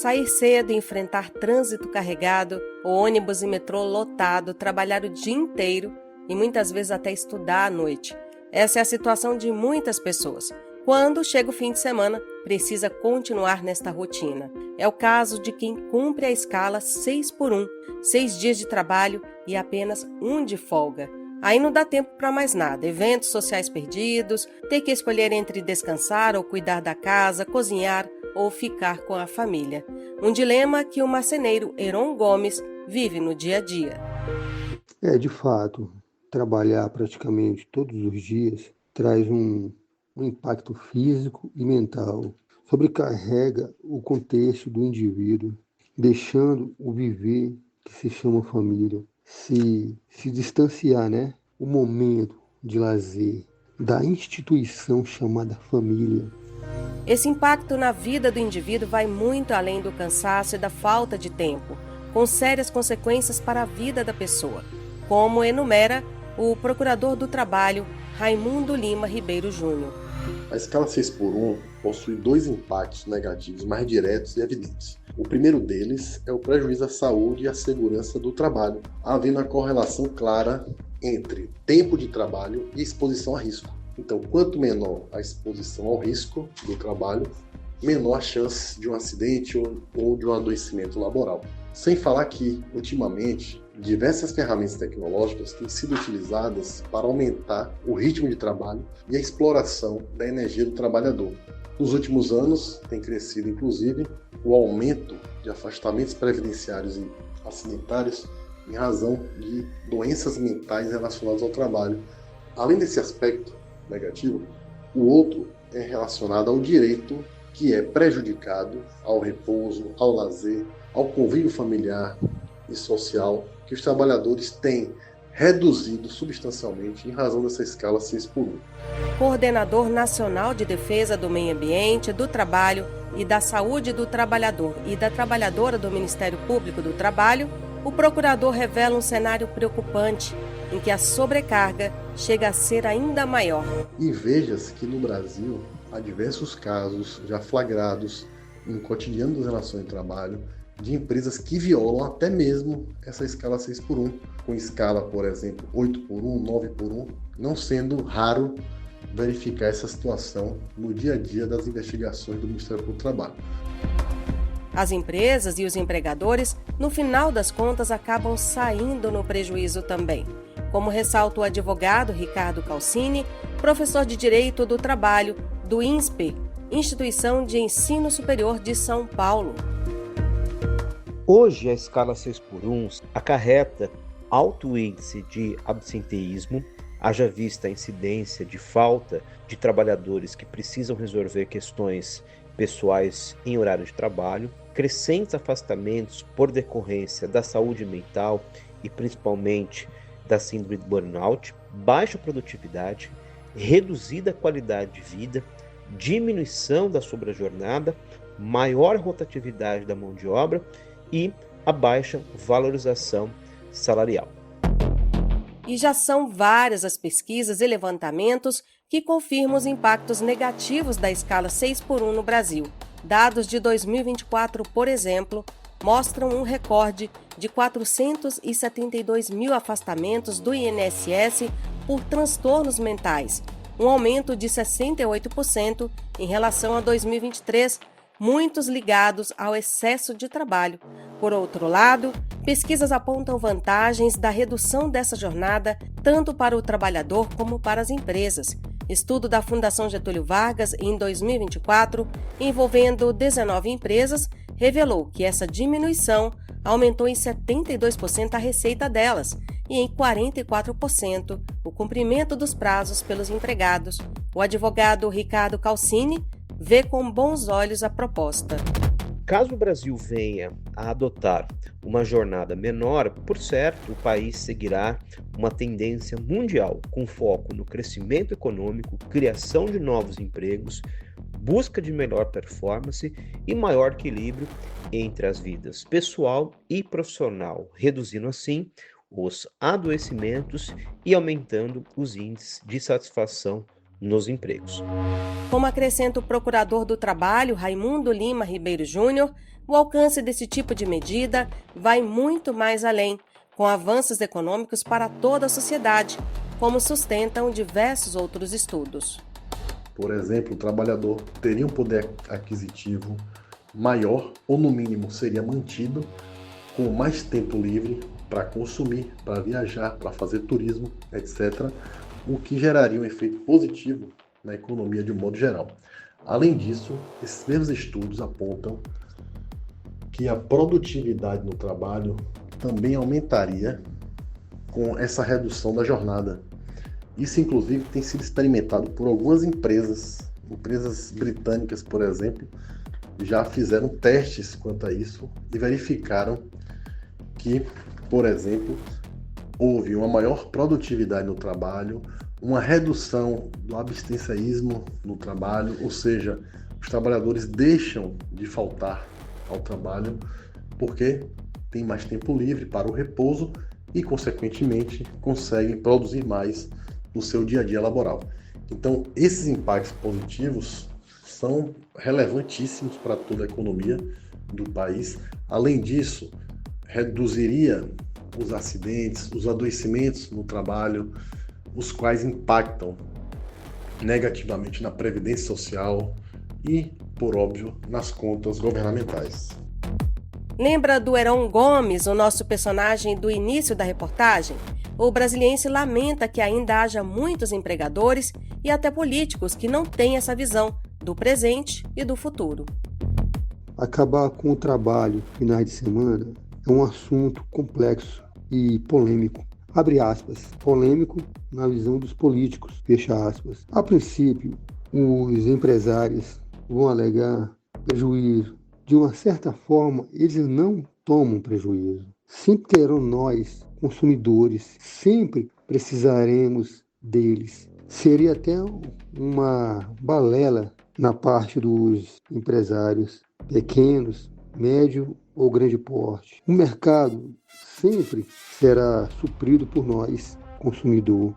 Sair cedo, enfrentar trânsito carregado, ônibus e metrô lotado, trabalhar o dia inteiro e muitas vezes até estudar à noite. Essa é a situação de muitas pessoas. Quando chega o fim de semana, precisa continuar nesta rotina. É o caso de quem cumpre a escala 6x1, 6 dias de trabalho e apenas 1 de folga. Aí não dá tempo para mais nada, eventos sociais perdidos, ter que escolher entre descansar ou cuidar da casa, cozinhar ou ficar com a família. Um dilema que o marceneiro Heron Gomes vive no dia a dia. De fato, trabalhar praticamente todos os dias traz um impacto físico e mental. Sobrecarrega o contexto do indivíduo, deixando o viver que se chama família se distanciar, né? O momento de lazer da instituição chamada família. Esse impacto na vida do indivíduo vai muito além do cansaço e da falta de tempo, com sérias consequências para a vida da pessoa, como enumera o procurador do trabalho, Raimundo Lima Ribeiro Júnior. A escala 6x1 possui 2 impactos negativos mais diretos e evidentes. O primeiro deles é o prejuízo à saúde e à segurança do trabalho, havendo a correlação clara entre tempo de trabalho e exposição a risco. Então, quanto menor a exposição ao risco do trabalho, menor a chance de um acidente ou de um adoecimento laboral. Sem falar que, ultimamente, diversas ferramentas tecnológicas têm sido utilizadas para aumentar o ritmo de trabalho e a exploração da energia do trabalhador. Nos últimos anos, tem crescido, inclusive, o aumento de afastamentos previdenciários e acidentários em razão de doenças mentais relacionadas ao trabalho. Além desse aspecto negativo, o outro é relacionado ao direito que é prejudicado ao repouso, ao lazer, ao convívio familiar e social que os trabalhadores têm reduzido substancialmente em razão dessa escala 6x1. Coordenador Nacional de Defesa do Meio Ambiente, do Trabalho e da Saúde do Trabalhador e da Trabalhadora do Ministério Público do Trabalho, o procurador revela um cenário preocupante, em que a sobrecarga chega a ser ainda maior. E veja-se que no Brasil há diversos casos já flagrados no cotidiano das relações de trabalho de empresas que violam até mesmo essa escala 6x1, com escala, por exemplo, 8x1, 9x1, não sendo raro verificar essa situação no dia a dia das investigações do Ministério Público do Trabalho. As empresas e os empregadores, no final das contas, acabam saindo no prejuízo também. Como ressalta o advogado Ricardo Calcini, professor de Direito do Trabalho do INSPER, Instituição de Ensino Superior de São Paulo. Hoje, a escala 6x1 acarreta alto índice de absenteísmo, haja vista a incidência de falta de trabalhadores que precisam resolver questões pessoais em horário de trabalho, crescentes afastamentos por decorrência da saúde mental e principalmente da síndrome de burnout, baixa produtividade, reduzida qualidade de vida, diminuição da sobrejornada, maior rotatividade da mão de obra e a baixa valorização salarial. E já são várias as pesquisas e levantamentos que confirmam os impactos negativos da escala 6x1 no Brasil. Dados de 2024, por exemplo, mostram um recorde de 472 mil afastamentos do INSS por transtornos mentais, um aumento de 68% em relação a 2023, muitos ligados ao excesso de trabalho. Por outro lado, pesquisas apontam vantagens da redução dessa jornada tanto para o trabalhador como para as empresas. Estudo da Fundação Getúlio Vargas, em 2024, envolvendo 19 empresas, revelou que essa diminuição aumentou em 72% a receita delas e em 44% o cumprimento dos prazos pelos empregados. O advogado Ricardo Calcini vê com bons olhos a proposta. Caso o Brasil venha a adotar uma jornada menor, por certo, o país seguirá uma tendência mundial com foco no crescimento econômico, criação de novos empregos, busca de melhor performance e maior equilíbrio entre as vidas pessoal e profissional, reduzindo assim os adoecimentos e aumentando os índices de satisfação nos empregos. Como acrescenta o procurador do Trabalho, Raimundo Lima Ribeiro Júnior, o alcance desse tipo de medida vai muito mais além, com avanços econômicos para toda a sociedade, como sustentam diversos outros estudos. Por exemplo, o trabalhador teria um poder aquisitivo maior, ou no mínimo seria mantido, com mais tempo livre para consumir, para viajar, para fazer turismo, etc., o que geraria um efeito positivo na economia de um modo geral. Além disso, esses mesmos estudos apontam que a produtividade no trabalho também aumentaria com essa redução da jornada. Isso, inclusive, tem sido experimentado por algumas empresas britânicas, por exemplo, já fizeram testes quanto a isso e verificaram que, por exemplo, houve uma maior produtividade no trabalho, uma redução do abstencionismo no trabalho, ou seja, os trabalhadores deixam de faltar ao trabalho porque tem mais tempo livre para o repouso e, consequentemente, conseguem produzir mais no seu dia a dia laboral. Então, esses impactos positivos são relevantíssimos para toda a economia do país. Além disso, reduziria os acidentes, os adoecimentos no trabalho, os quais impactam negativamente na previdência social e, por óbvio, nas contas governamentais. Lembra do Heron Gomes, o nosso personagem do início da reportagem? O brasiliense lamenta que ainda haja muitos empregadores e até políticos que não têm essa visão do presente e do futuro. Acabar com o trabalho finais de semana é um assunto complexo e polêmico. Abre aspas, polêmico na visão dos políticos, fecha aspas. A princípio, os empresários vão alegar prejuízo. De uma certa forma, eles não tomam prejuízo. Sempre terão nós, consumidores, sempre precisaremos deles. Seria até uma balela na parte dos empresários pequenos, médio ou grande porte. O mercado sempre será suprido por nós, consumidor.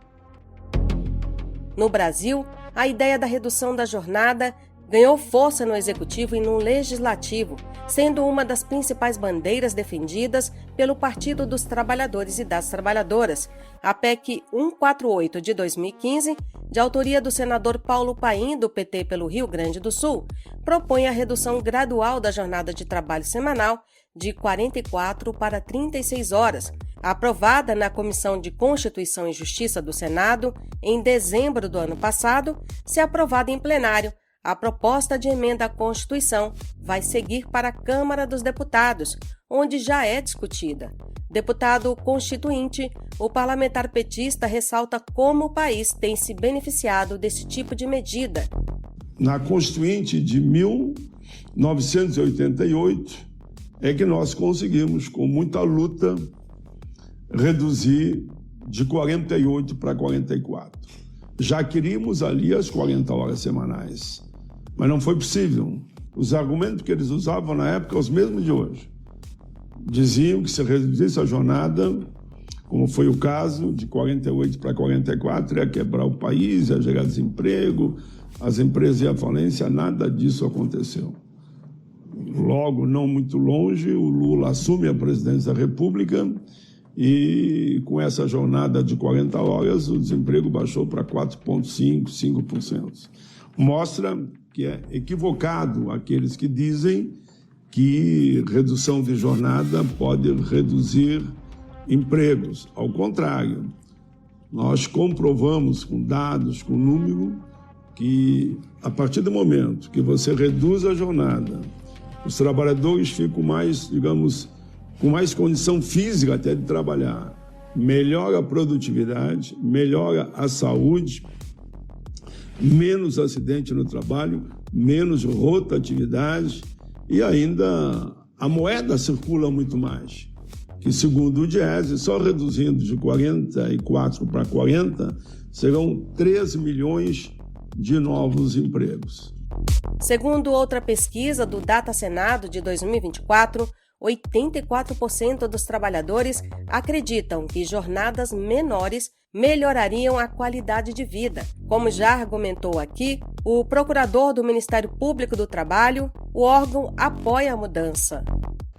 No Brasil, a ideia da redução da jornada ganhou força no Executivo e no Legislativo, sendo uma das principais bandeiras defendidas pelo Partido dos Trabalhadores e das Trabalhadoras, a PEC 148 de 2015, de autoria do senador Paulo Paim, do PT pelo Rio Grande do Sul, propõe a redução gradual da jornada de trabalho semanal de 44 para 36 horas, aprovada na Comissão de Constituição e Justiça do Senado em dezembro do ano passado. Se aprovada em plenário, a proposta de emenda à Constituição vai seguir para a Câmara dos Deputados, onde já é discutida. Deputado constituinte, o parlamentar petista ressalta como o país tem se beneficiado desse tipo de medida. Na Constituinte de 1988 é que nós conseguimos, com muita luta, reduzir de 48 para 44. Já queríamos ali as 40 horas semanais. Mas não foi possível. Os argumentos que eles usavam na época, os mesmos de hoje. Diziam que se reduzisse a jornada, como foi o caso, de 48 para 44, ia quebrar o país, ia gerar desemprego, as empresas iam à falência, nada disso aconteceu. Logo, não muito longe, o Lula assume a presidência da República e com essa jornada de 40 horas, o desemprego baixou para 4,5%, 5%. Mostra que é equivocado aqueles que dizem que redução de jornada pode reduzir empregos. Ao contrário, nós comprovamos com dados, com número, que a partir do momento que você reduz a jornada, os trabalhadores ficam mais, digamos, com mais condição física até de trabalhar. Melhora a produtividade, melhora a saúde, menos acidente no trabalho, menos rotatividade e ainda a moeda circula muito mais. Que segundo o Diese, só reduzindo de 44 para 40, serão 13 milhões de novos empregos. Segundo outra pesquisa do Data Senado de 2024, 84% dos trabalhadores acreditam que jornadas menores melhorariam a qualidade de vida. Como já argumentou aqui o procurador do Ministério Público do Trabalho, o órgão apoia a mudança.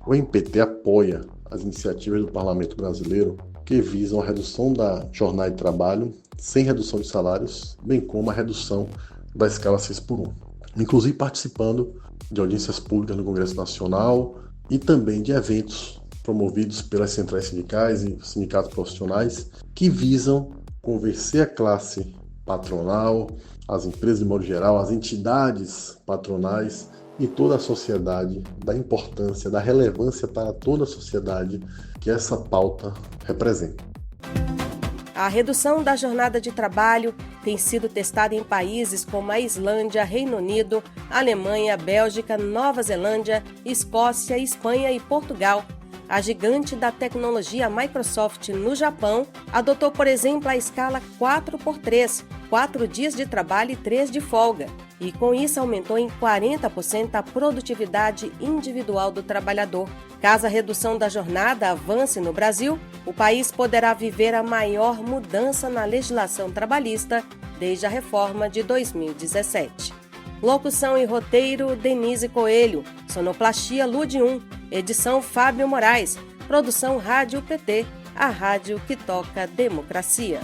O MPT apoia as iniciativas do Parlamento Brasileiro que visam a redução da jornada de trabalho sem redução de salários, bem como a redução da escala 6x1. Inclusive participando de audiências públicas no Congresso Nacional e também de eventos promovidos pelas centrais sindicais e sindicatos profissionais que visam convencer a classe patronal, as empresas de modo geral, as entidades patronais e toda a sociedade da importância, da relevância para toda a sociedade que essa pauta representa. A redução da jornada de trabalho tem sido testada em países como a Islândia, Reino Unido, Alemanha, Bélgica, Nova Zelândia, Escócia, Espanha e Portugal. A gigante da tecnologia Microsoft no Japão adotou, por exemplo, a escala 4x3, 4 dias de trabalho e 3 de folga, e com isso aumentou em 40% a produtividade individual do trabalhador. Caso a redução da jornada avance no Brasil, o país poderá viver a maior mudança na legislação trabalhista desde a reforma de 2017. Locução e roteiro, Denise Coelho. Sonoplastia, Lude 1. Edição, Fábio Moraes. Produção, Rádio PT, a rádio que toca democracia.